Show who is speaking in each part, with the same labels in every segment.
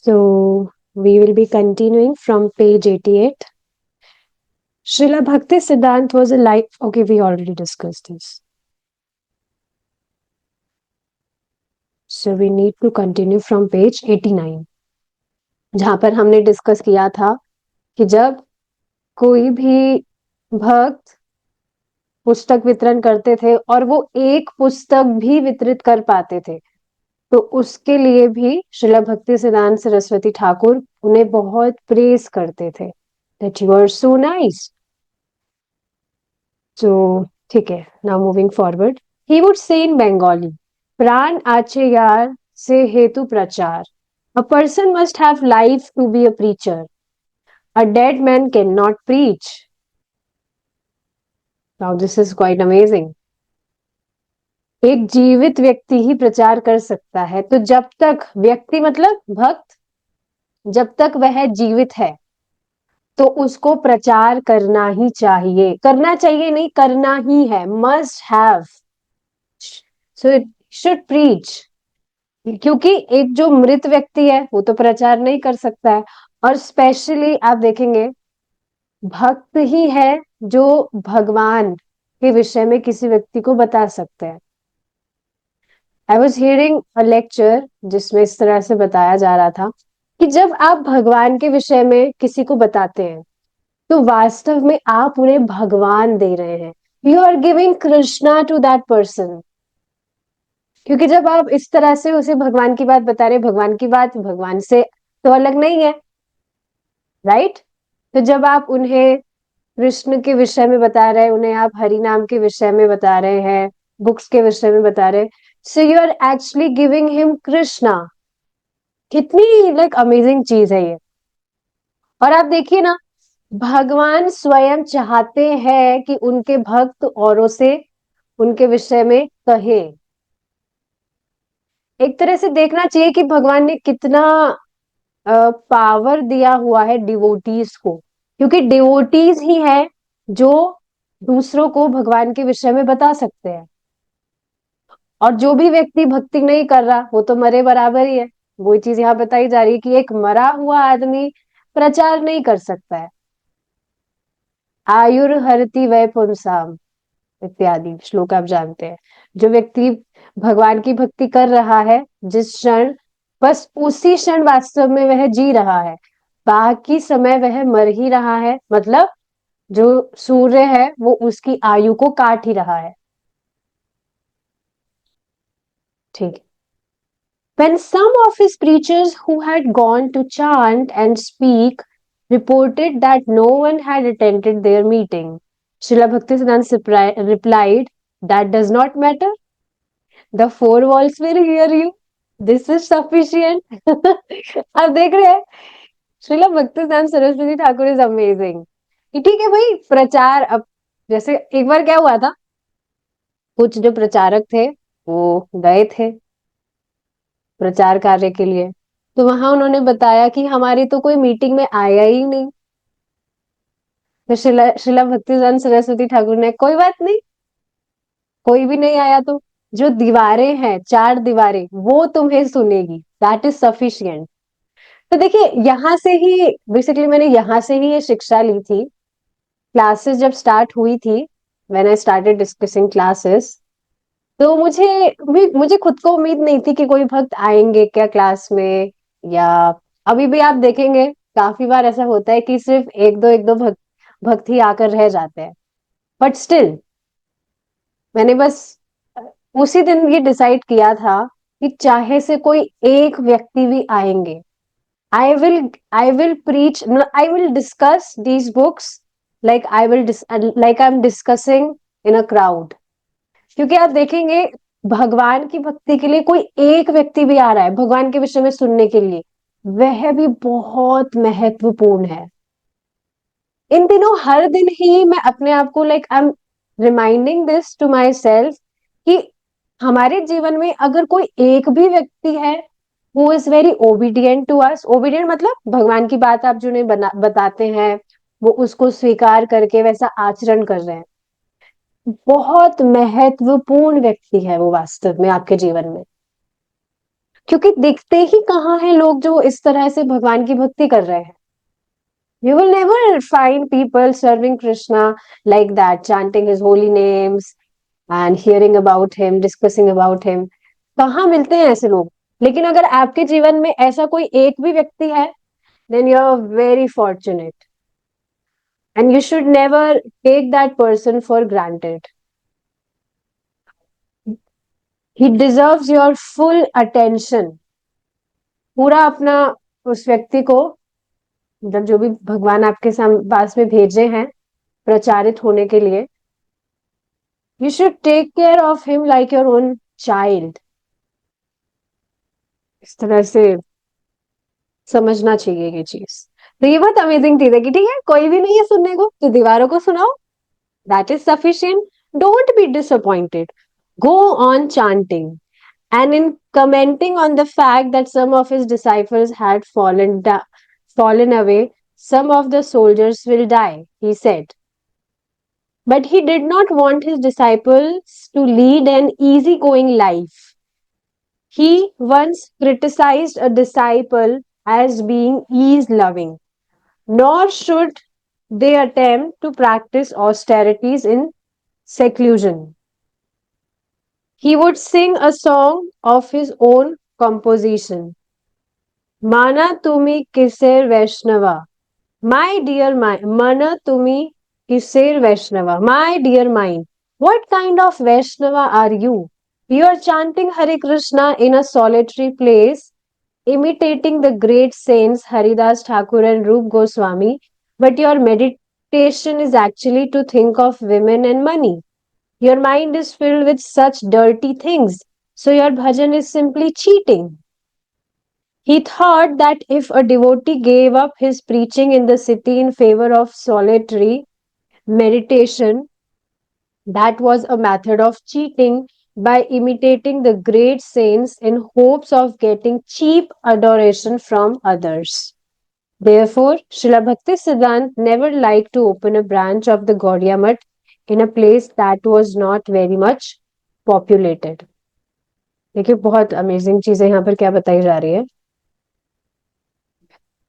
Speaker 1: So we will be continuing from page 88. Srila Bhakti Siddhant was a life. Okay, we already discussed this. So we need to continue from page 89, जहां पर हमने discuss किया था कि जब कोई भी भक्त पुस्तक वितरण करते थे और वो एक पुस्तक भी वितरित कर पाते थे, तो उसके लिए भी श्रीला भक्ति सिद्धांत सरस्वती ठाकुर उन्हें बहुत प्रेज करते थे, that you are so nice. तो ठीक है, now moving forward. He would say in Bengali, प्राण आचे यार से हेतु प्रचार, a person must have life to be a preacher, a dead man can not preach. Now this is quite amazing. एक जीवित व्यक्ति ही प्रचार कर सकता है, तो जब तक व्यक्ति मतलब भक्त, जब तक वह जीवित है तो उसको प्रचार करना ही चाहिए. करना चाहिए नहीं, करना ही है. Must have. So it should preach. क्योंकि एक जो मृत व्यक्ति है वो तो प्रचार नहीं कर सकता है. और स्पेशली आप देखेंगे, भक्त ही है जो भगवान के विषय में किसी व्यक्ति को बता सकते हैं. I was hearing a lecture जिसमें इस तरह से बताया जा रहा था कि जब आप भगवान के विषय में किसी को बताते हैं तो वास्तव में आप उन्हें भगवान दे रहे हैं. You are giving Krishna to that person. क्योंकि जब आप इस तरह से उसे भगवान की बात बता रहे, भगवान की बात भगवान से तो अलग नहीं है, राइट? तो जब आप उन्हें कृष्ण के विषय में बता रहे हैं, उन्हें आप हरि नाम के विषय में बता रहे हैं, बुक्स के विषय में बता रहे हैं, so you are actually giving him Krishna. कितनी लाइक अमेजिंग चीज है ये. और आप देखिए ना, भगवान स्वयं चाहते हैं कि उनके भक्त औरों से उनके विषय में कहें. एक तरह से देखना चाहिए कि भगवान ने कितना पावर दिया हुआ है डिवोटीज को, क्योंकि डिवोटीज ही है जो दूसरों को भगवान के विषय में बता सकते हैं. और जो भी व्यक्ति भक्ति नहीं कर रहा वो तो मरे बराबर ही है. वही चीज यहाँ बताई जा रही है कि एक मरा हुआ आदमी प्रचार नहीं कर सकता है. आयुर्हरति वै पुंसाम इत्यादि श्लोक आप जानते हैं. जो व्यक्ति भगवान की भक्ति कर रहा है, जिस क्षण, बस उसी क्षण वास्तव में वह जी रहा है, बाकी समय वह मर ही रहा है. मतलब जो सूर्य है वो उसकी आयु को काट ही रहा है. ठीक. When some of his preachers who had gone to chant and speak reported that no one had attended their meeting, Srila Bhaktisiddhanta replied, "That does not matter. The four walls will hear you. This is sufficient." आप देख रहे हैं, Srila भक्तिसिद्धांत Saraswati Thakur is amazing. ठीक है भाई, प्रचार. अब जैसे एक बार क्या हुआ था, कुछ जो प्रचारक थे वो गए थे प्रचार कार्य के लिए, तो वहां उन्होंने बताया कि हमारी तो कोई मीटिंग में आया ही नहीं. तो शिला शिला भक्तिसिद्धांत सरस्वती ठाकुर ने, कोई बात नहीं, कोई भी नहीं आया तो जो दीवारें हैं, चार दीवारें, वो तुम्हें सुनेगी. That is sufficient. तो देखिए, यहाँ से ही बेसिकली मैंने यहाँ से ही ये शिक्षा ली थी. क्लासेस जब स्टार्ट हुई थी, when I started discussing classes, तो मुझे खुद को उम्मीद नहीं थी कि कोई भक्त आएंगे क्या क्लास में. या अभी भी आप देखेंगे, काफी बार ऐसा होता है कि सिर्फ एक दो भक्त ही आकर रह जाते हैं. बट स्टिल मैंने बस उसी दिन ये डिसाइड किया था कि चाहे से कोई एक व्यक्ति भी आएंगे, I will I will preach, I will discuss these books like I am discussing in a crowd. क्योंकि आप देखेंगे, भगवान की भक्ति के लिए कोई एक व्यक्ति भी आ रहा है भगवान के विषय में सुनने के लिए, वह भी बहुत महत्वपूर्ण है. इन दिनों हर दिन ही मैं अपने आप को like I am reminding this to my self कि हमारे जीवन में अगर कोई एक भी व्यक्ति है who is very obedient to us, obedient मतलब भगवान की बात आप जिन्हें बताते हैं वो उसको स्वीकार करके वैसा आचरण कर रहे हैं, बहुत महत्वपूर्ण व्यक्ति है वो वास्तव में आपके जीवन में. क्योंकि दिखते ही कहाँ हैं लोग जो इस तरह से भगवान की भक्ति कर रहे हैं. You will never find people serving Krishna like that, chanting his holy names and hearing about him, discussing about him. कहाँ मिलते हैं ऐसे लोग? लेकिन अगर आपके जीवन में ऐसा कोई एक भी व्यक्ति है, then you are very fortunate. And you should never take that person for granted. He deserves your full attention. पूरा अपना उस व्यक्ति को, मतलब जो भी भगवान आपके पास में भेजे हैं प्रचारित होने के लिए, you should take care of him like your own child. इस तरह से समझना चाहिए ये चीज. तो ये बहुत अमेजिंग चीज है कि ठीक है, कोई भी नहीं है सुनने को तो दीवारों को सुनाओ. That is sufficient. Don't be disappointed. Go on chanting. And in commenting on the fact that some of his disciples had fallen away, some of the soldiers will die, he said. But he did not want his disciples to lead an easygoing life. He once criticized a disciple as being ease loving, nor should they attempt to practice austerities in seclusion. He would sing a song of his own composition. Mana tumi kisir Vaishnava. My dear mind. Mana tumi kisir Vaishnava. My dear mind. What kind of Vaishnava are you? You are chanting Hare Krishna in a solitary place, imitating the great saints Haridas Thakur and Rup Goswami, but your meditation is actually to think of women and money. Your mind is filled with such dirty things, so your bhajan is simply cheating. He thought that if a devotee gave up his preaching in the city in favor of solitary meditation, that was a method of cheating by imitating the great saints in hopes of getting cheap adoration from others. Therefore, Srila Bhakti Siddhant never liked to open a branch of the Gaudiya Math in a place that was not very much populated. देखिए बहुत amazing चीजें यहाँ पर क्या बताई जा रही है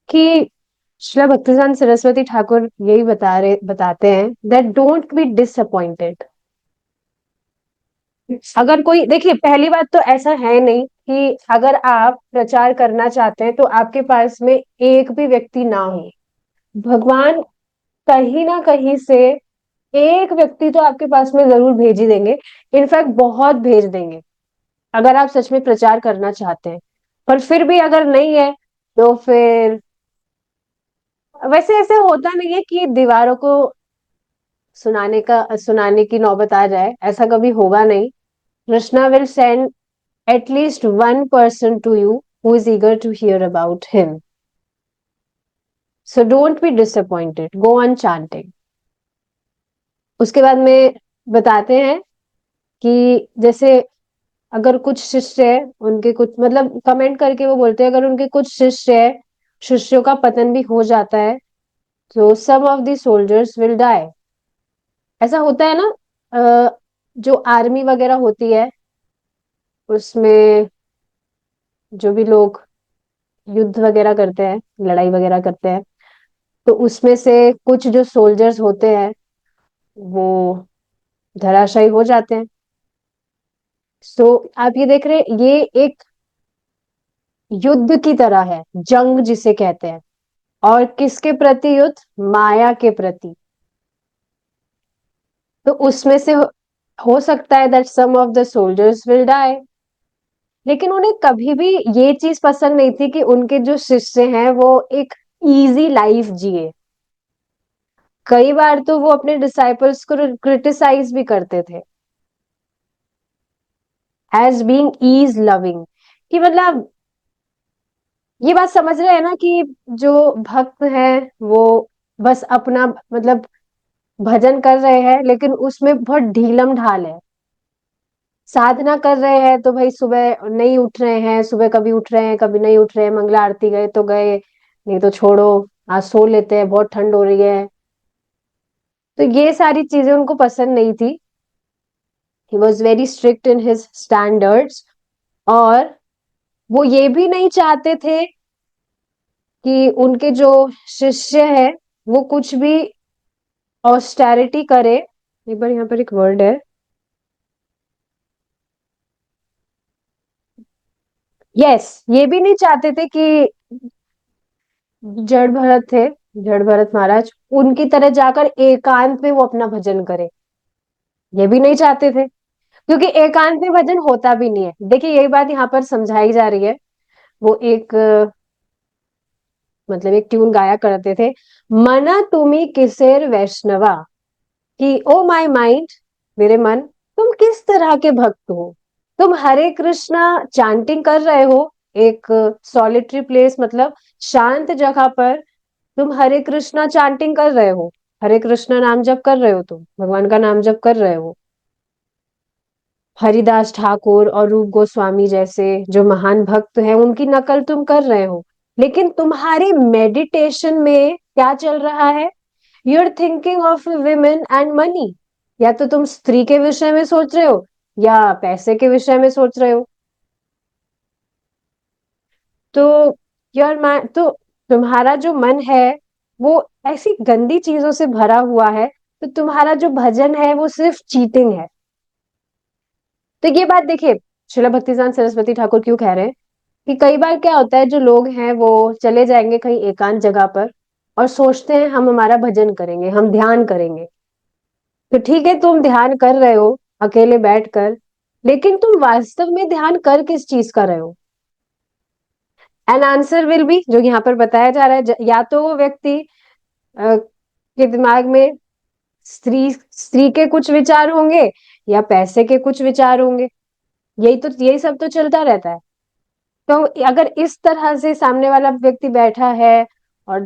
Speaker 1: कि श्रीला भक्तिसिद्धांत सरस्वती ठाकुर यही बताते हैं दैट डोंट बी डिसअपॉइंटेड. अगर कोई, देखिए पहली बात तो ऐसा है नहीं कि अगर आप प्रचार करना चाहते हैं तो आपके पास में एक भी व्यक्ति ना हो. भगवान कहीं ना कहीं से एक व्यक्ति तो आपके पास में जरूर भेज ही देंगे. इनफैक्ट बहुत भेज देंगे अगर आप सच में प्रचार करना चाहते हैं. पर फिर भी अगर नहीं है तो फिर वैसे ऐसे होता नहीं है कि दीवारों को सुनाने की नौबत आ जाए. ऐसा कभी होगा नहीं. Krishna will send at least one person to you who is eager to hear about him. So don't be disappointed. Go on chanting. उसके बाद में बताते हैं कि जैसे अगर कुछ शिष्य है, उनके कुछ मतलब कमेंट करके वो बोलते हैं अगर उनके कुछ शिष्य है, शिष्यों का पतन भी हो जाता है तो some of the soldiers will die. ऐसा होता है ना. जो आर्मी वगैरह होती है उसमें जो भी लोग युद्ध वगैरह करते हैं, लड़ाई वगैरह करते हैं, तो उसमें से कुछ जो सोल्जर्स होते हैं वो धराशायी हो जाते हैं. सो आप ये देख रहे हैं, ये एक युद्ध की तरह है, जंग जिसे कहते हैं. और किसके प्रति युद्ध? माया के प्रति. तो उसमें से हो सकता है that some of the soldiers will die. लेकिन उन्हें कभी भी ये चीज पसंद नहीं थी कि उनके जो शिष्य हैं वो एक इजी लाइफ जिए. कई बार तो वो अपने डिसाइपल्स को क्रिटिसाइज भी करते थे एज बीइंग ईज लविंग. कि मतलब ये बात समझ रहे हैं ना कि जो भक्त है वो बस अपना मतलब भजन कर रहे हैं लेकिन उसमें बहुत ढीलम ढाल है. साधना कर रहे हैं तो भाई सुबह नहीं उठ रहे हैं, सुबह कभी उठ रहे हैं कभी नहीं उठ रहे हैं, मंगला आरती गए तो गए, नहीं तो छोड़ो आज सो लेते हैं बहुत ठंड हो रही है. तो ये सारी चीजें उनको पसंद नहीं थी. He was very strict in his standards. और वो ये भी नहीं चाहते थे कि उनके जो शिष्य है वो कुछ भी ऑस्टेरिटी करे। एक बार यहाँ पर एक वर्ड है, यस, ये भी नहीं चाहते थे कि जड़ भरत थे, जड़ भरत महाराज, उनकी तरह जाकर एकांत में वो अपना भजन करे। ये भी नहीं चाहते थे, क्योंकि एकांत में भजन होता भी नहीं है। देखिए यही बात यहाँ पर समझाई जा रही है। वो एक मतलब एक ट्यून गाया करते थे, मना तुम्ही किसेर वैष्णवा, कि ओ माय माइंड, मेरे मन, तुम किस तरह के भक्त हो। तुम हरे कृष्णा चांटिंग कर रहे हो एक सॉलिटरी प्लेस, मतलब शांत जगह पर तुम हरे कृष्णा चांटिंग कर रहे हो, हरे कृष्णा नाम जप कर रहे हो, तुम भगवान का नाम जप कर रहे हो। हरिदास ठाकुर और रूप गोस्वामी जैसे जो महान भक्त हैं उनकी नकल तुम कर रहे हो, लेकिन तुम्हारी मेडिटेशन में क्या चल रहा है? You are thinking of women and money. या तो तुम स्त्री के विषय में सोच रहे हो या पैसे के विषय में सोच रहे हो। तो योर माइंड, तो तुम्हारा जो मन है वो ऐसी गंदी चीजों से भरा हुआ है, तो तुम्हारा जो भजन है वो सिर्फ चीटिंग है। तो ये बात देखिए, श्रीला भक्तिसार सरस्वती ठाकुर क्यों कह रहे हैं कि कई बार क्या होता है, जो लोग हैं वो चले जाएंगे कहीं एकांत जगह पर और सोचते हैं हम हमारा भजन करेंगे, हम ध्यान करेंगे। तो ठीक है, तुम ध्यान कर रहे हो अकेले बैठकर, लेकिन तुम वास्तव में ध्यान कर किस चीज का रहे हो? एन आंसर विल बी, जो यहाँ पर बताया जा रहा है, या तो वो व्यक्ति के दिमाग में स्त्री स्त्री के कुछ विचार होंगे या पैसे के कुछ विचार होंगे। यही सब तो चलता रहता है। तो अगर इस तरह से सामने वाला व्यक्ति बैठा है और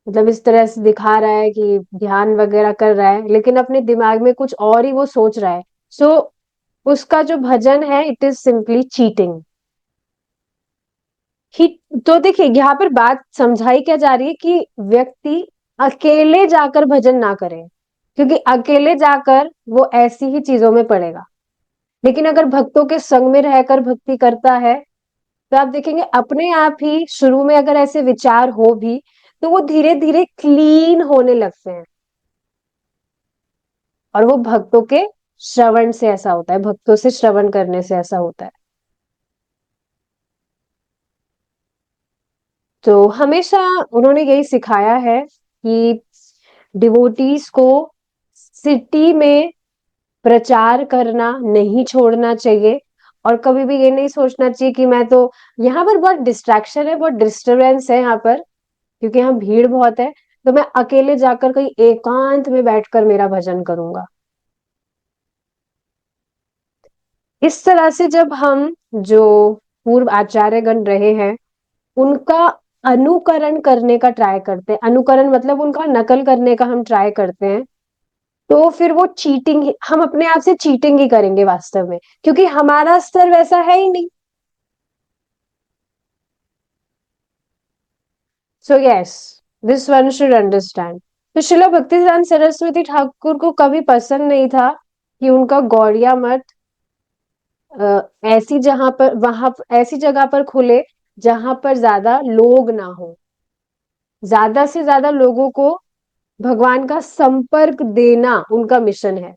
Speaker 1: मतलब इस तरह से दिखा रहा है कि ध्यान वगैरह कर रहा है, लेकिन अपने दिमाग में कुछ और ही वो सोच रहा है, सो उसका जो भजन है इट इज सिंपली चीटिंग ही। तो देखिए यहाँ पर बात समझाई क्या जा रही है कि व्यक्ति अकेले जाकर भजन ना करे, क्योंकि अकेले जाकर वो ऐसी ही चीजों में पड़ेगा। लेकिन अगर भक्तों के संग में रहकर भक्ति करता है तो आप देखेंगे अपने आप ही शुरू में अगर ऐसे विचार हो भी तो वो धीरे धीरे क्लीन होने लगते हैं। और वो भक्तों के श्रवण से ऐसा होता है, भक्तों से श्रवण करने से ऐसा होता है। तो हमेशा उन्होंने यही सिखाया है कि डिवोटीज को सिटी में प्रचार करना नहीं छोड़ना चाहिए, और कभी भी ये नहीं सोचना चाहिए कि मैं तो, यहाँ पर बहुत डिस्ट्रैक्शन है, बहुत डिस्टरबेंस है यहाँ पर, क्योंकि यहाँ भीड़ बहुत है, तो मैं अकेले जाकर कहीं एकांत में बैठकर मेरा भजन करूंगा। इस तरह से जब हम जो पूर्व आचार्यगण रहे हैं उनका अनुकरण करने का ट्राई करते हैं, अनुकरण मतलब उनका नकल करने का हम ट्राई करते हैं, तो फिर वो चीटिंग, हम अपने आप से चीटिंग ही करेंगे वास्तव में, क्योंकि हमारा स्तर वैसा है ही नहीं। So yes, this one should understand. तो शिला भक्तिसिद्धांत सरस्वती ठाकुर को कभी पसंद नहीं था कि उनका गौड़िया मठ ऐसी जहां पर वहां ऐसी जगह पर खुले जहां पर ज्यादा लोग ना हो, ज्यादा से ज्यादा लोगों को भगवान का संपर्क देना उनका मिशन है।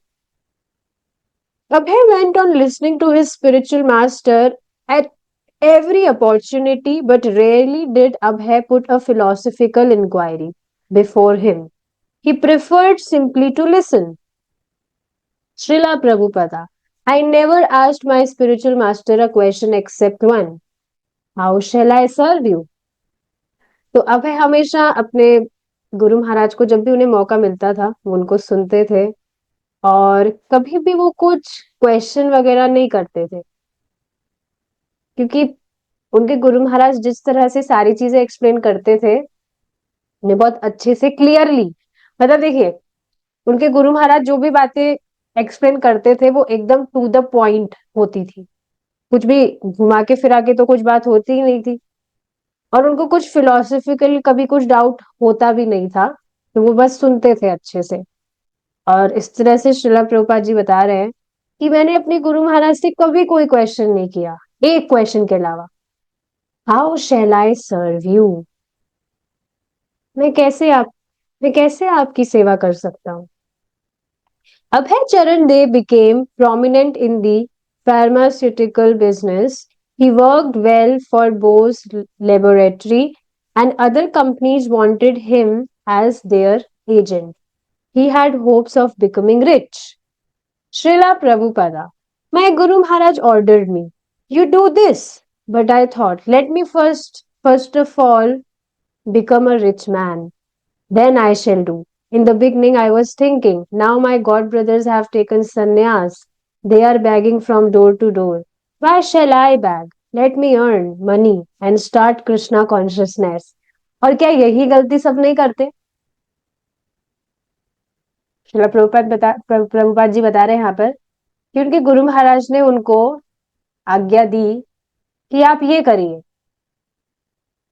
Speaker 1: Abhay went on listening to his spiritual master at every opportunity, but rarely did Abhay put a philosophical inquiry before him. He preferred simply to listen. Srila Prabhupada, I never asked my spiritual master a question except one. How shall I serve you? तो अभय हमेशा अपने गुरु महाराज को जब भी उन्हें मौका मिलता था वो उनको सुनते थे, और कभी भी वो कुछ क्वेश्चन वगैरह नहीं करते थे, क्योंकि उनके गुरु महाराज जिस तरह से सारी चीजें एक्सप्लेन करते थे उन्हें बहुत अच्छे से क्लियरली, मतलब देखिए उनके गुरु महाराज जो भी बातें एक्सप्लेन करते थे वो एकदम टू द पॉइंट होती थी, कुछ भी घुमा के फिरा के तो कुछ बात होती ही नहीं थी। और उनको कुछ फिलोसफिकल कभी कुछ डाउट होता भी नहीं था, तो वो बस सुनते थे अच्छे से। और इस तरह से श्रीला प्रभुपाद जी बता रहे हैं कि मैंने अपने गुरु महाराज से कभी कोई क्वेश्चन नहीं किया, एक क्वेश्चन के अलावा। How shall I serve you? मैं कैसे आप मैं कैसे आपकी सेवा कर सकता हूँ? Abhay Charan De became prominent in the pharmaceutical business. He worked well for Bose Laboratory, and other companies wanted him as their agent. He had hopes of becoming rich. Srila Prabhupada, my Guru Maharaj ordered me, you do this. But I thought, let me first of all, become a rich man. Then I shall do. In the beginning, I was thinking, now my god brothers have taken sannyas. They are begging from door to door. Why shall I beg? Let me earn money and start Krishna consciousness. और क्या यही गलती सब नहीं करते? श्रीला प्रभुपाद जी बता रहे हैं यहाँ पर कि उनके गुरु महाराज ने उनको आज्ञा दी कि आप ये करिए,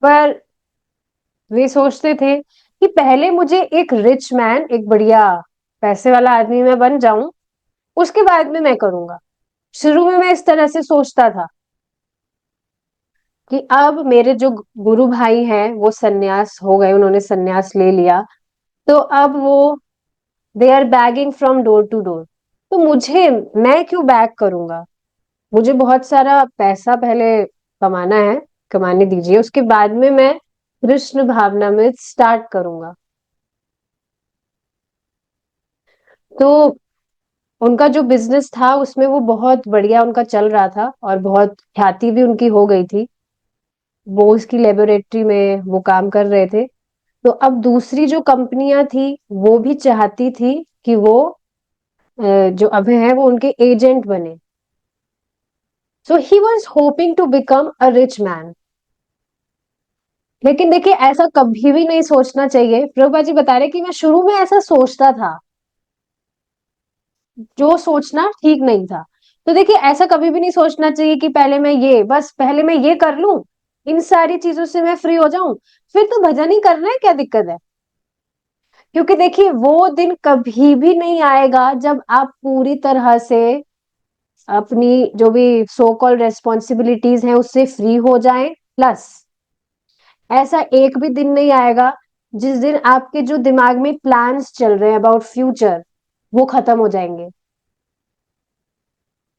Speaker 1: पर वे सोचते थे कि पहले मुझे एक रिच मैन, एक बढ़िया पैसे वाला आदमी मैं बन जाऊं, उसके बाद में मैं करूंगा। शुरू में मैं इस तरह से सोचता था कि अब मेरे जो गुरु भाई हैं वो सन्यास हो गए, उन्होंने सन्यास ले लिया, तो अब वो they are begging from door to door, तो मुझे मैं क्यों बैग करूंगा? मुझे बहुत सारा पैसा पहले कमाना है, कमाने दीजिए, उसके बाद में मैं कृष्ण भावना में स्टार्ट करूंगा। तो उनका जो बिजनेस था उसमें वो बहुत बढ़िया उनका चल रहा था और बहुत ख्याति भी उनकी हो गई थी। वो उसकी लेबोरेटरी में वो काम कर रहे थे। तो अब दूसरी जो कंपनियां थी वो भी चाहती थी कि वो जो अभय है वो उनके एजेंट बने। So he was hoping to become a rich man. लेकिन देखिए ऐसा कभी भी नहीं सोचना चाहिए। प्रभुपा जी बता रहे कि मैं शुरू में ऐसा सोचता था, जो सोचना ठीक नहीं था। तो देखिए ऐसा कभी भी नहीं सोचना चाहिए कि पहले मैं ये, बस पहले मैं ये कर लूं, इन सारी चीजों से मैं फ्री हो जाऊं, फिर तो भजन ही करना है, क्या दिक्कत है? क्योंकि देखिए वो दिन कभी भी नहीं आएगा जब आप पूरी तरह से अपनी जो भी सो कॉल रेस्पॉन्सिबिलिटीज हैं उससे फ्री हो जाएं। प्लस ऐसा एक भी दिन नहीं आएगा जिस दिन आपके जो दिमाग में प्लान्स चल रहे हैं अबाउट फ्यूचर वो खत्म हो जाएंगे।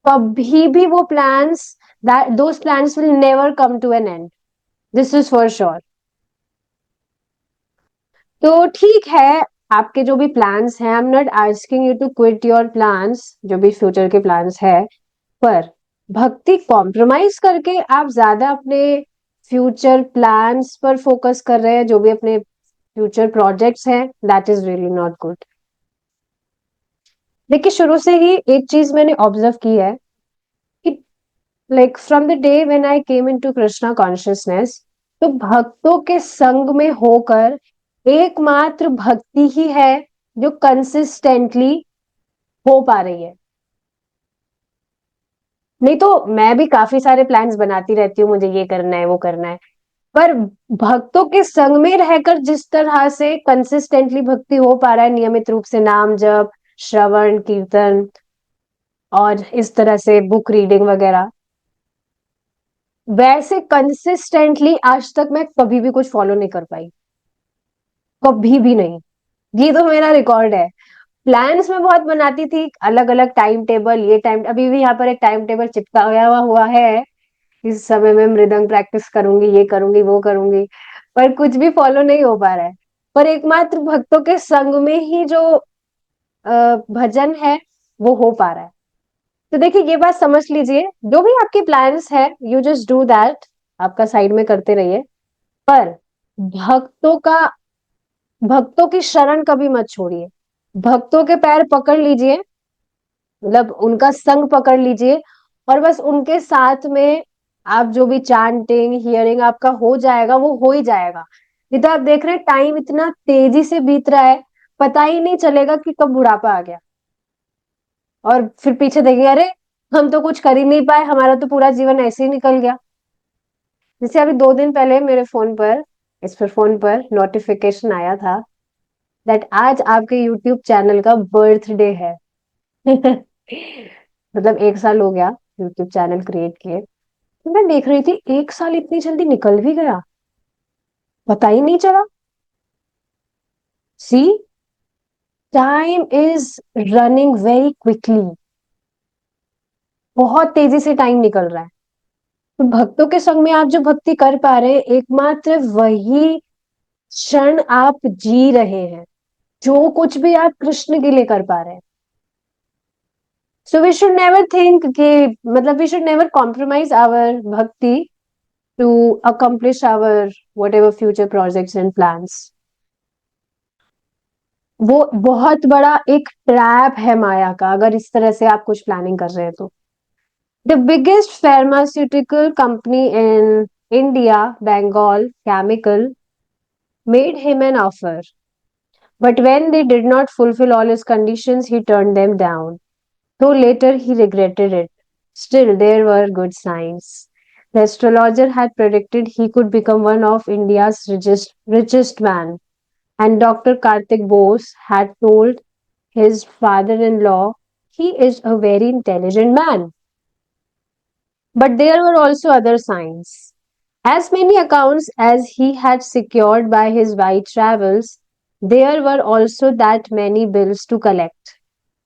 Speaker 1: कभी भी वो plans, that those plans will never come to an end, this is for sure. तो ठीक है, आपके जो भी प्लान्स हैं, I am not asking you to quit your plans, जो भी फ्यूचर के प्लान्स है, पर भक्ति कॉम्प्रोमाइज करके आप ज्यादा अपने फ्यूचर प्लान्स पर फोकस कर रहे हैं, जो भी अपने फ्यूचर प्रोजेक्ट्स हैं, that is really not good. देखिए शुरू से ही एक चीज मैंने ऑब्जर्व की है कि like from the day when I came into Krishna consciousness, तो भक्तों के संग में होकर एकमात्र भक्ति ही है जो कंसिस्टेंटली हो पा रही है। नहीं तो मैं भी काफी सारे प्लान्स बनाती रहती हूँ, मुझे ये करना है वो करना है, पर भक्तों के संग में रहकर जिस तरह से कंसिस्टेंटली भक्ति हो पा रहा है, नियमित रूप से नाम जप, श्रवण कीर्तन और इस तरह से बुक रीडिंग वगैरह, वैसे कंसिस्टेंटली आज तक मैं कभी भी कुछ फॉलो नहीं कर पाई, कभी भी नहीं। ये तो मेरा रिकॉर्ड है। प्लान्स में बहुत बनाती थी, अलग अलग टाइम टेबल, ये टाइम, अभी भी यहाँ पर एक टाइम टेबल चिपकाया हुआ है, इस समय में मृदंग प्रैक्टिस करूंगी, ये करूंगी वो करूंगी, पर कुछ भी फॉलो नहीं हो पा रहा है। पर एकमात्र भक्तों के संग में ही जो भजन है वो हो पा रहा है। तो देखिए ये बात समझ लीजिए, जो भी आपके प्लान्स है यू जस्ट डू दैट, आपका साइड में करते रहिए, पर भक्तों का भक्तों की शरण कभी मत छोड़िए। भक्तों के पैर पकड़ लीजिए, मतलब उनका संग पकड़ लीजिए, और बस उनके साथ में आप जो भी चांटिंग हियरिंग आपका हो जाएगा वो हो ही जाएगा। नहीं तो आप देख रहे हैं टाइम इतना तेजी से बीत रहा है, पता ही नहीं चलेगा कि कब बुढ़ापा आ गया, और फिर पीछे देखेंगे अरे हम तो कुछ कर ही नहीं पाए, हमारा तो पूरा जीवन ऐसे ही निकल गया। जैसे अभी 2 दिन पहले मेरे फोन पर, इस पर फोन पर नोटिफिकेशन आया था दैट आज आपके यूट्यूब चैनल का बर्थडे है। मतलब 1 साल हो गया यूट्यूब चैनल क्रिएट किए। मैं देख रही थी 1 साल इतनी जल्दी निकल भी गया, पता ही नहीं चला। See, time is running very quickly. बहुत तेजी से टाइम निकल रहा है। तो भक्तों के संग में आप जो भक्ति कर पा रहे हैं, एकमात्र वही क्षण आप जी रहे हैं, जो कुछ भी आप कृष्ण के लिए कर पा रहे हैं। So we should never think कि, मतलब we should never compromise our bhakti to accomplish our whatever future projects and plans. वो बहुत बड़ा एक ट्रैप है माया का, अगर इस तरह से आप कुछ प्लानिंग कर रहे हैं तो। The biggest pharmaceutical company in India, Bengal Chemical, made him an offer. But when they did not fulfill all his conditions, he turned them down. Though later he regretted it. Still, there were good signs. The astrologer had predicted he could become one of India's richest man, and Dr. Karthik Bose had told his father-in-law he is a very intelligent man. But there were also other signs. As many accounts as he had secured by his wide travels, there were also that many bills to collect.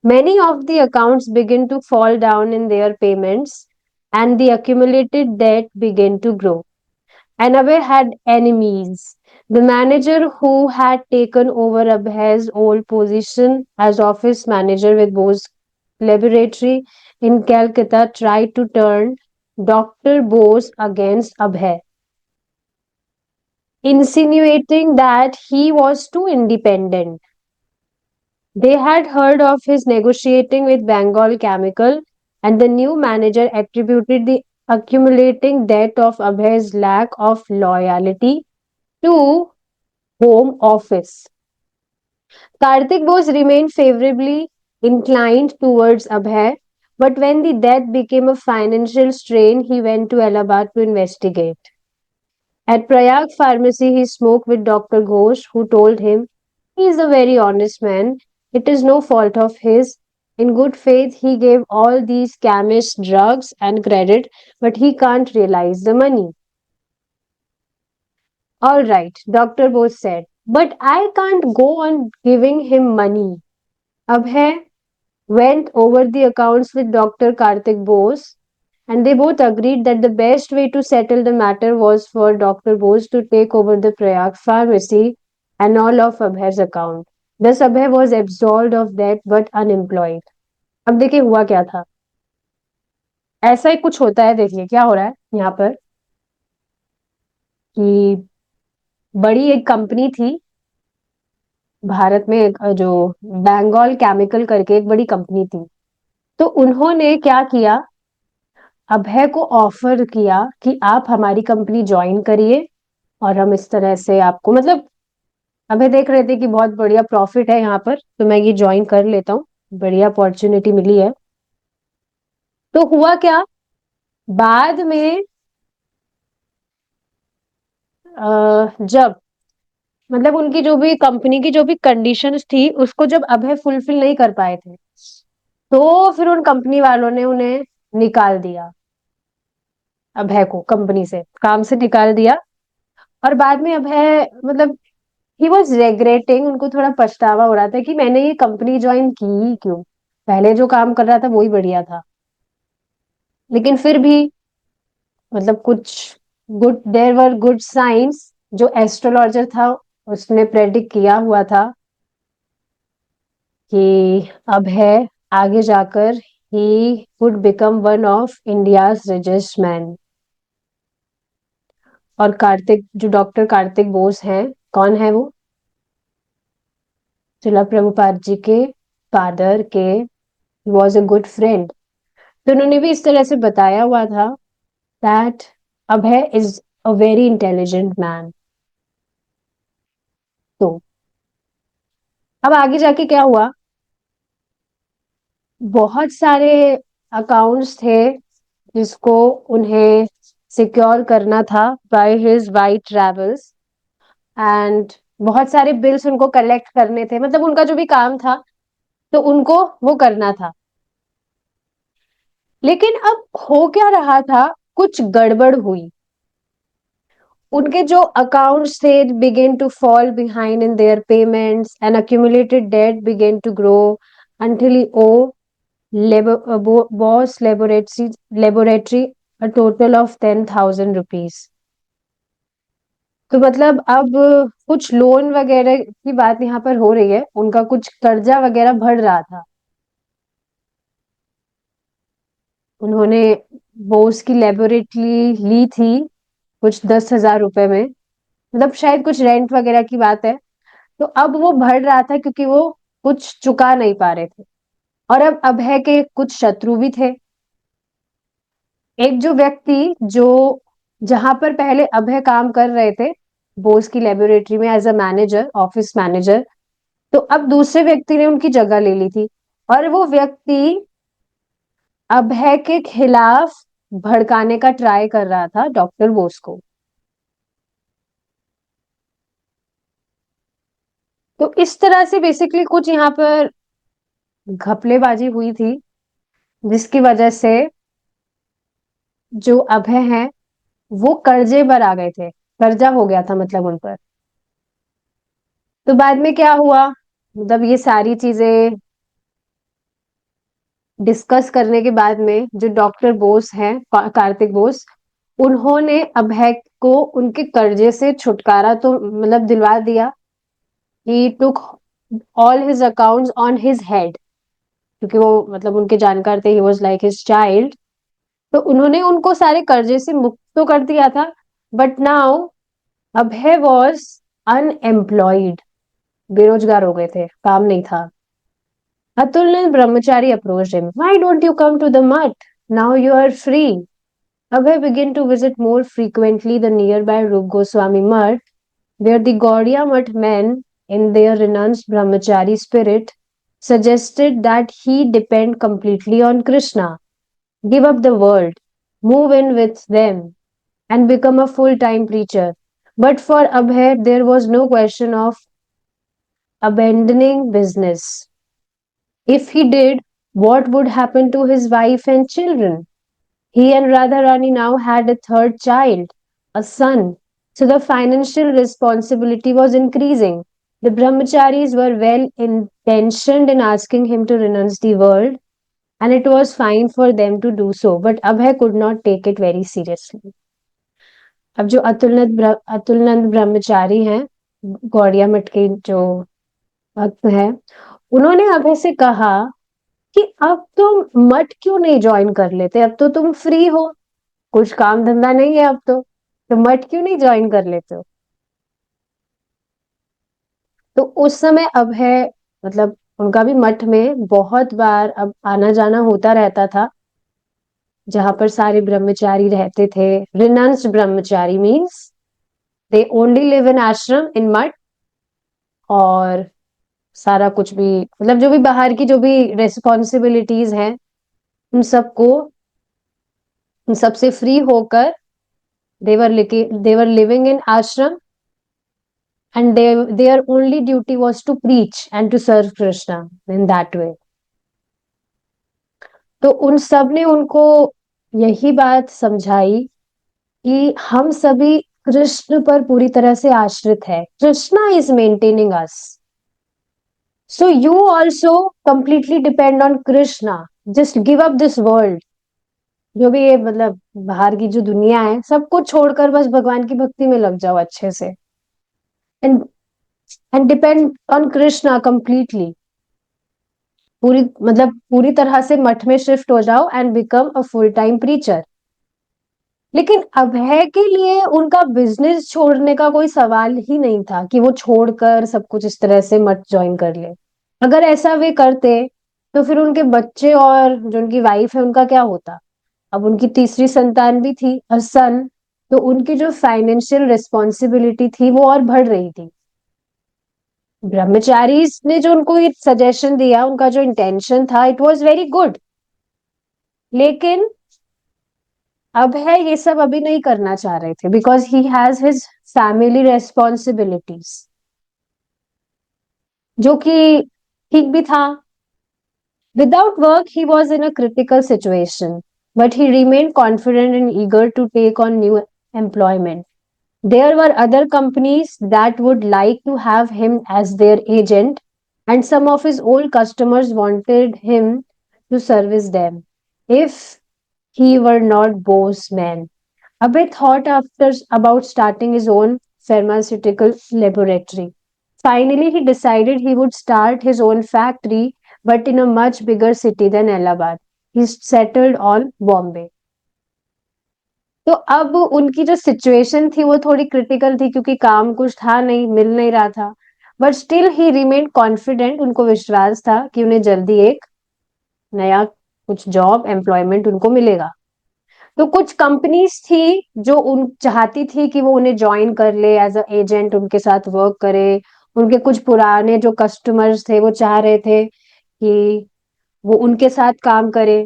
Speaker 1: Many of the accounts began to fall down in their payments, and the accumulated debt began to grow. Anaway had enemies. The manager who had taken over Abhay's old position as office manager with Bose Laboratory in Calcutta tried to turn Dr. Bose against Abhay, insinuating that he was too independent. They had heard of his negotiating with Bengal Chemical, and the new manager attributed the accumulating debt of Abhay's lack of loyalty to Home Office. Karthik Bose remained favorably inclined towards Abhay, but when the debt became a financial strain, he went to Allahabad to investigate. At Prayag Pharmacy, he spoke with Dr. Ghosh, who told him he is a very honest man. It is no fault of his. In good faith, he gave all these chemists drugs and credit, but he can't realize the money. All right, Dr. Bose said, but I can't go on giving him money. Abhay went over the accounts with Dr. Karthik Bose, and they both agreed that the best way to settle the matter was for Dr. Bose to take over the Prayag pharmacy and all of Abhay's account. Thus, Abhay was absolved of debt but unemployed. अब देखिए हुआ क्या था। ऐसा ही कुछ होता है, देखिए क्या हो रहा है यहाँ पर कि बड़ी एक कंपनी थी भारत में, जो बंगाल केमिकल करके एक बड़ी कंपनी थी। तो उन्होंने क्या किया, अभय को ऑफर किया कि आप हमारी कंपनी ज्वाइन करिए और हम इस तरह से आपको, मतलब अभय देख रहे थे कि बहुत बढ़िया प्रॉफिट है यहाँ पर, तो मैं ये ज्वाइन कर लेता हूँ, बढ़िया अपॉर्चुनिटी मिली है। तो हुआ क्या, बाद में जब, मतलब उनकी जो भी कंपनी की जो भी कंडीशंस थी उसको जब अभय फुलफिल नहीं कर पाए थे, तो फिर उन कंपनी वालों ने उन्हें निकाल दिया, अभय को कंपनी से काम से निकाल दिया। और बाद में अभय, मतलब ही वॉज रेग्रेटिंग, उनको थोड़ा पछतावा हो रहा था कि मैंने ये कंपनी ज्वाइन की ही क्यों, पहले जो काम कर रहा था वही बढ़िया था। लेकिन फिर भी, मतलब कुछ good, there were good science. जो एस्ट्रोलॉजर था उसने प्रेडिक्ट किया हुआ था कि अब है आगे जाकर he would become one of India's richest man. और कार्तिक, जो डॉक्टर कार्तिक बोस हैं, कौन है वो, शिला प्रभुपाद जी के फादर के, वॉज अ गुड फ्रेंड। तो उन्होंने भी इस तरह से बताया हुआ था that Abhay is a very intelligent man. तो अब आगे जाके क्या हुआ, बहुत सारे अकाउंट्स थे जिसको उन्हें सिक्योर करना था by his white travels, and बहुत सारे बिल्स उनको कलेक्ट करने थे, मतलब उनका जो भी काम था तो उनको वो करना था। लेकिन अब हो क्या रहा था, कुछ गड़बड़ हुई। उनके जो अकाउंट्स थे began to fall behind in their payments and accumulated debt began to grow until he owed Boss Laboratory a total of 10,000 rupees। तो मतलब अब कुछ लोन वगैरह की बात यहाँ पर हो रही है, उनका कुछ कर्जा वगैरह बढ़ रहा था। उन्होंने बोस की लेबोरेटरी ली थी कुछ 10,000 रुपए में, मतलब शायद कुछ रेंट वगैरह की बात है। तो अब वो बढ़ रहा था क्योंकि वो कुछ चुका नहीं पा रहे थे। और अब अभय के कुछ शत्रु भी थे। एक जो व्यक्ति जो जहां पर पहले अभय काम कर रहे थे बोस की लेबोरेटरी में as a manager, office manager, तो अब दूसरे व्यक्ति ने उनकी जगह ले ली थी। और वो व्यक्ति अभय के खिलाफ भड़काने का ट्राई कर रहा था डॉक्टर बोस को। तो इस तरह से बेसिकली कुछ यहाँ पर घपलेबाजी हुई थी, जिसकी वजह से जो अभय हैं वो कर्जे पर आ गए थे, कर्जा हो गया था मतलब उन पर। तो बाद में क्या हुआ, मतलब ये सारी चीजें डिस्कस करने के बाद में जो डॉक्टर बोस हैं, कार्तिक बोस, उन्होंने अभय को उनके कर्जे से छुटकारा तो मतलब दिलवा दिया। He took all his accounts on his head, क्योंकि वो मतलब उनके जानकार थे, he was like his child. तो उन्होंने उनको सारे कर्जे से मुक्त तो कर दिया था। But now Abhay was unemployed, बेरोजगार हो गए थे, काम नहीं था। Atul's brahmachari approached him. Why don't you come to the mutt? Now you are free. Abhay began to visit more frequently the nearby Rup Goswami mutt, where the Gaudiya mutt men, in their renounced brahmachari spirit, suggested that he depend completely on Krishna, give up the world, move in with them, and become a full-time preacher. But for Abhay, there was no question of abandoning business. If he did, what would happen to his wife and children? He and Radharani now had a third child, a son, so the financial responsibility was increasing. The brahmacharis were well intentioned in asking him to renounce the world, and it was fine for them to do so, but Abhay could not take it very seriously. अब जो अतुलनंद ब्रह्मचारी हैं, गौड़िया मठ के जो भक्त हैं, उन्होंने अभय से कहा कि अब तुम मठ क्यों नहीं ज्वाइन कर लेते, अब तो तुम फ्री हो, कुछ काम धंधा नहीं है अब तो मठ क्यों नहीं ज्वाइन कर लेते हो। तो उस समय अभय मतलब उनका भी मठ में बहुत बार अब आना जाना होता रहता था, जहां पर सारे ब्रह्मचारी रहते थे। रिनंस्ड ब्रह्मचारी means they only live in आश्रम, इन मठ। और सारा कुछ भी मतलब जो भी बाहर की जो भी रेस्पॉन्सिबिलिटीज हैं, उन सबको, उन सबसे फ्री होकर they were living in ashram, and their only duty was to preach and to serve Krishna in that way। तो उन सब ने उनको यही बात समझाई कि हम सभी कृष्ण पर पूरी तरह से आश्रित है, Krishna is maintaining us, so you also completely depend on Krishna, just give up this world. जो भी ये मतलब बाहर की जो दुनिया है, सब कुछ छोड़कर बस भगवान की भक्ति में लग जाओ अच्छे से, and depend on Krishna completely. पूरी मतलब पूरी तरह से मठ में शिफ्ट हो जाओ and become a full time preacher. लेकिन अभय के लिए उनका बिजनेस छोड़ने का कोई सवाल ही नहीं था कि वो छोड़कर सब कुछ इस तरह से मठ ज्वाइन कर ले। अगर ऐसा वे करते तो फिर उनके बच्चे और जो उनकी वाइफ है उनका क्या होता। अब उनकी तीसरी संतान भी थी, अ सन। तो उनकी जो फाइनेंशियल रिस्पॉन्सिबिलिटी थी वो और बढ़ रही थी। ब्रह्मचारी ने जो उनको ये सजेशन दिया, उनका जो इंटेंशन था, इट वाज वेरी गुड। लेकिन अब है ये सब अभी नहीं करना चाह रहे थे, because he has his family responsibilities, जो कि ठीक भी था। Without work he was in a critical situation. but he remained confident and eager to take on new employment. There were other companies that would like to have him as their agent, and some of his old customers wanted him to service them if he were not boss man. Abhay thought after about starting his own pharmaceutical laboratory. Finally, he decided he would start his own factory, but in a much bigger city than Allahabad. He settled on Bombay. तो अब उनकी जो situation थी वो थोड़ी critical थी क्योंकि काम कुछ था नहीं, मिल नहीं रहा था, but still he remain confident. उनको विश्वास था कि उन्हें जल्दी एक नया कुछ जॉब एम्प्लॉयमेंट उनको मिलेगा. तो कुछ कंपनीज थी जो उन चाहती थी कि वो उन्हें ज्वाइन कर ले एज अ एजेंट, उनके साथ वर्क करे. उनके कुछ पुराने जो कस्टमर्स थे वो चाह रहे थे कि वो उनके साथ काम करे.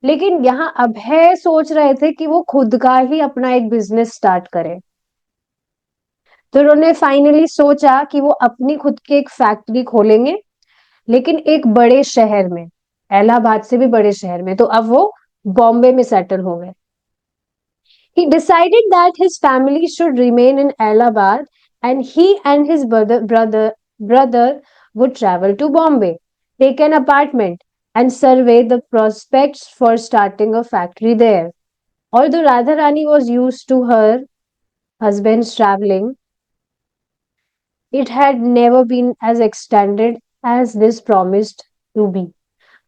Speaker 1: लेकिन यहाँ अभय सोच रहे थे कि वो खुद का ही अपना एक बिजनेस स्टार्ट करे. तो उन्होंने फाइनली सोचा कि वो अपनी खुद की एक फैक्ट्री खोलेंगे, लेकिन एक बड़े शहर में, इलाहाबाद से भी बड़े शहर में. तो अब वो बॉम्बे में सेटल हो गए. He decided that his family should remain in Allahabad and he and his brother would travel to Bombay, take an apartment, and survey the prospects for starting a factory there. Although Radharani was used to her husband's traveling, it had never been as extended as this promised to be.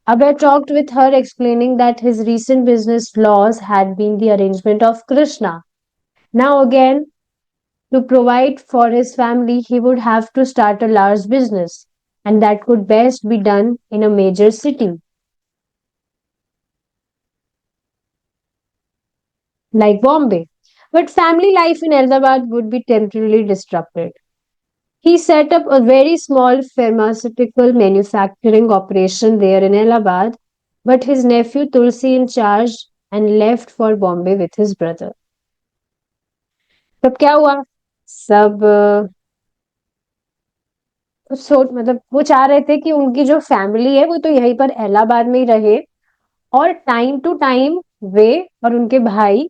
Speaker 1: Abhay talked with her, explaining that his recent business loss had been the arrangement of Krishna. Now, again, to provide for his family, he would have to start a large business, and that could best be done in a major city like Bombay. But family life in Ahmedabad would be temporarily disrupted. He set up a very small pharmaceutical manufacturing operation there in Allahabad, but his nephew Tulsi in charge and left for Bombay with his brother. तब क्या हुआ? सब सोच मतलब वो चाह रहे थे कि उनकी जो फैमिली है वो तो यहीं पर इलाहाबाद में ही रहे, और टाइम टू टाइम वे और उनके भाई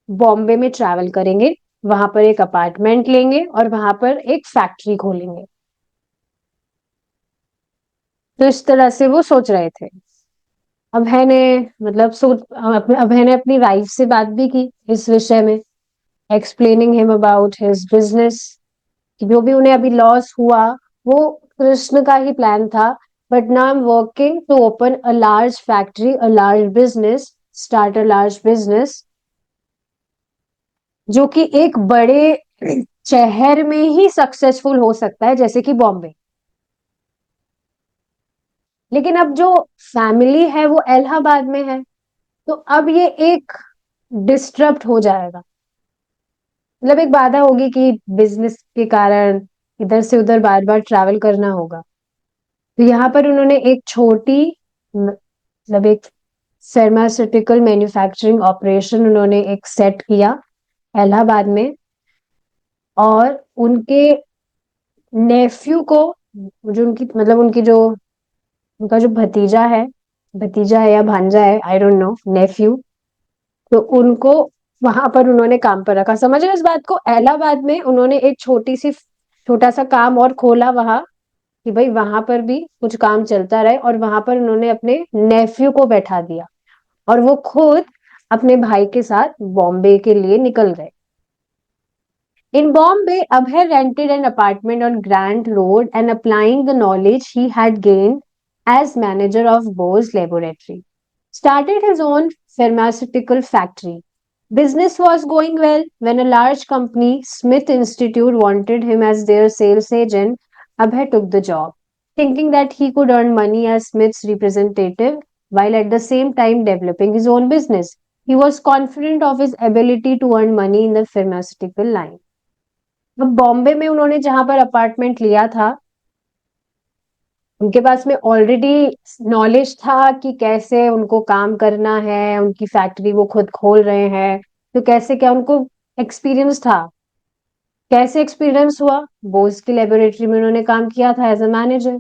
Speaker 1: बॉम्बे में ट्रैवल करेंगे, वहां पर एक अपार्टमेंट लेंगे और वहां पर एक फैक्ट्री खोलेंगे. तो इस तरह से वो सोच रहे थे. अभय ने मतलब अभय ने अपनी वाइफ से बात भी की इस विषय में, explaining him about his business. जो भी उन्हें अभी लॉस हुआ वो कृष्ण का ही प्लान था, but now I am working to open a large factory, a large business, start a large business जो कि एक बड़े शहर में ही सक्सेसफुल हो सकता है जैसे कि बॉम्बे. लेकिन अब जो फैमिली है वो इलाहाबाद में है, तो अब ये एक डिस्टर्ब हो जाएगा. मतलब एक बाधा होगी कि बिजनेस के कारण इधर से उधर बार बार ट्रैवल करना होगा. तो यहाँ पर उन्होंने एक छोटी मतलब एक फार्मास्यूटिकल मैन्युफैक्चरिंग ऑपरेशन उन्होंने एक सेट किया इलाहाबाद में, और उनके नेफ्यू को, जो उनकी मतलब उनकी जो उनका जो भतीजा है या भांजा है, आई डोंट नो, नेफ्यू, तो उनको वहां पर उन्होंने काम पर रखा. समझ रहे इस बात को? इलाहाबाद में उन्होंने एक छोटा सा काम और खोला वहां, कि भाई वहां पर भी कुछ काम चलता रहे, और वहां पर उन्होंने अपने नेफ्यू को बैठा दिया और वो खुद अपने भाई के साथ बॉम्बे के लिए निकल गए. In Bombay, Abhay rented an apartment on Grant Road and applying the knowledge he had gained as manager of Bose Laboratory, started his own pharmaceutical factory. Business was going well when a large company, Smith Institute, wanted him as their sales agent. Abhay took the job, thinking that he could earn money as Smith's representative while at the same time developing his own business. He was confident of his ability to earn money in the pharmaceutical line. अब बॉम्बे में उन्होंने जहां पर apartment लिया था, उनके पास में already knowledge था कि कैसे उनको काम करना है, उनकी फैक्ट्री वो खुद खोल रहे हैं, तो कैसे क्या उनको एक्सपीरियंस था. कैसे एक्सपीरियंस हुआ? बोस की लेबोरेटरी में उन्होंने काम किया था एज अ मैनेजर.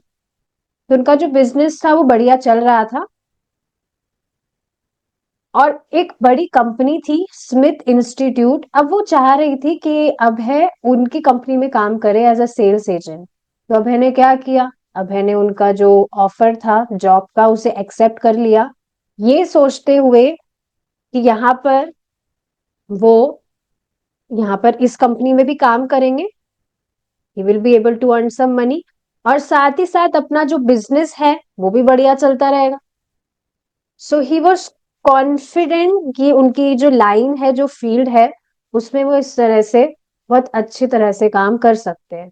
Speaker 1: तो उनका जो बिजनेस था वो बढ़िया चल रहा था. और एक बड़ी कंपनी थी स्मिथ इंस्टीट्यूट, अब वो चाह रही थी कि अभय उनकी कंपनी में काम करे एज अ सेल्स एजेंट। तो अभय ने क्या किया, अभय ने उनका जो ऑफर था जॉब का उसे एक्सेप्ट कर लिया, ये सोचते हुए कि वो यहाँ पर इस कंपनी में भी काम करेंगे, he will be able to earn some money, और साथ ही साथ अपना जो बिजनेस है वो भी बढ़िया चलता रहेगा। सो ही वॉज कॉन्फिडेंट कि उनकी जो लाइन है, जो फील्ड है, उसमें वो इस तरह से बहुत अच्छी तरह से काम कर सकते हैं।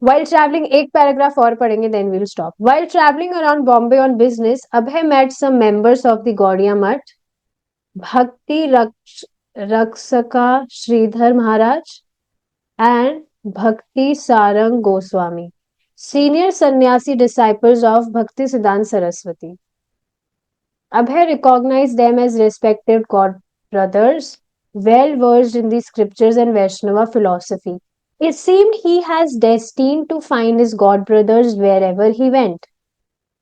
Speaker 1: While traveling, एक पैराग्राफ और पढ़ेंगे then we'll stop. While traveling around Bombay on business, Abhay met some members of the Gaudiya Mutt, Bhakti Raksaka Sridhar Maharaj and Bhakti Sarang Goswami, senior sannyasi disciples of Bhakti Siddhanta Saraswati. Abhay recognized them as respected god brothers, well versed in the scriptures and Vaishnava philosophy. It seemed he has destined to find his god brothers wherever he went.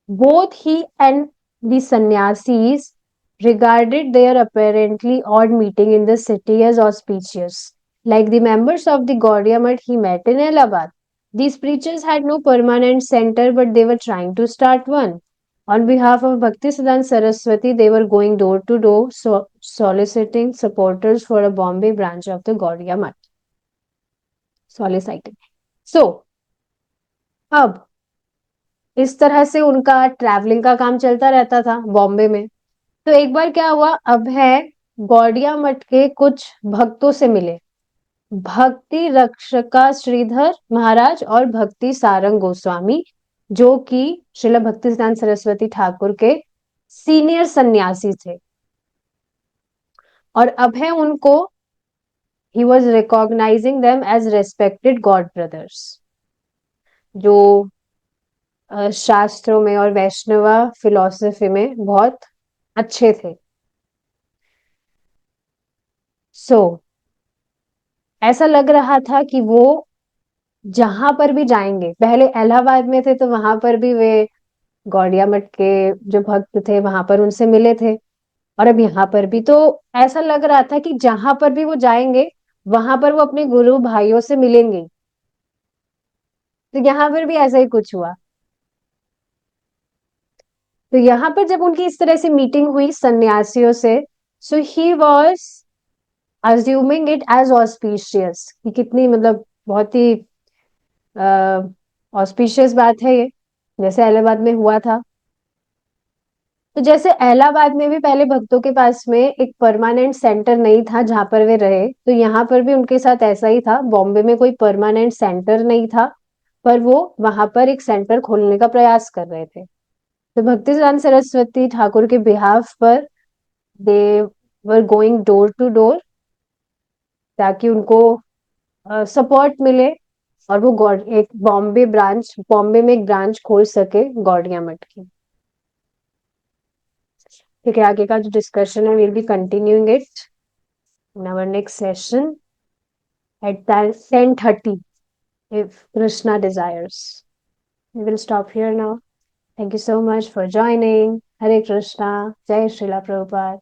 Speaker 1: Both he and the sannyasis regarded their apparently odd meeting in the city as auspicious. Like the members of the Gaudiya Mutt he met in Allahabad, these preachers had no permanent center, but they were trying to start one. On behalf of Bhaktisiddhanta Saraswati, they were going door to door soliciting supporters for a Bombay branch of the Gaudiya Mutt. Soliciting. So, अब इस तरह से उनका travelling का काम चलता रहता था बॉम्बे में। तो एक बार क्या हुआ, अभय गौड़िया मठ के कुछ भक्तों से मिले, भक्ति रक्षका श्रीधर महाराज और भक्ति सारंग गोस्वामी, जो कि श्रील भक्तिसिद्धांत सरस्वती ठाकुर के सीनियर सन्यासी थे। और अभय उनको he was recognizing them as respected god brothers, जो शास्त्रों में और वैष्णवा फिलॉसफी में बहुत अच्छे थे। सो ऐसा लग रहा था कि वो जहां पर भी जाएंगे, पहले इलाहाबाद में थे तो वहां पर भी वे गौड़िया मठ के जो भक्त थे वहां पर उनसे मिले थे, और अब यहाँ पर भी तो ऐसा लग रहा था कि जहां पर भी वो जाएंगे वहां पर वो अपने गुरु भाइयों से मिलेंगे। तो यहाँ पर भी ऐसा ही कुछ हुआ। तो यहाँ पर जब उनकी इस तरह से मीटिंग हुई सन्यासियों से, so he was assuming it as auspicious, कि कितनी मतलब बहुत ही ऑस्पिशियस बात है ये, जैसे इलाहाबाद में हुआ था। तो जैसे इलाहाबाद में भी पहले भक्तों के पास में एक परमानेंट सेंटर नहीं था जहां पर वे रहे, तो यहाँ पर भी उनके साथ ऐसा ही था, बॉम्बे में कोई परमानेंट सेंटर नहीं था, पर वो वहां पर एक सेंटर खोलने का प्रयास कर रहे थे। तो भक्तिसिद्धांत सरस्वती ठाकुर के बिहाफ पर they were going door to door, ताकि उनको सपोर्ट मिले और वो गॉड एक बॉम्बे में एक ब्रांच खोल सके गौड़िया मठ की। ठीक है, आगे का जो डिस्कशन है, will be continuing it in our next session at 10:30 if Krishna desires. We will stop here now. Thank you so much for joining. Hare Krishna. Jai Srila Prabhupada.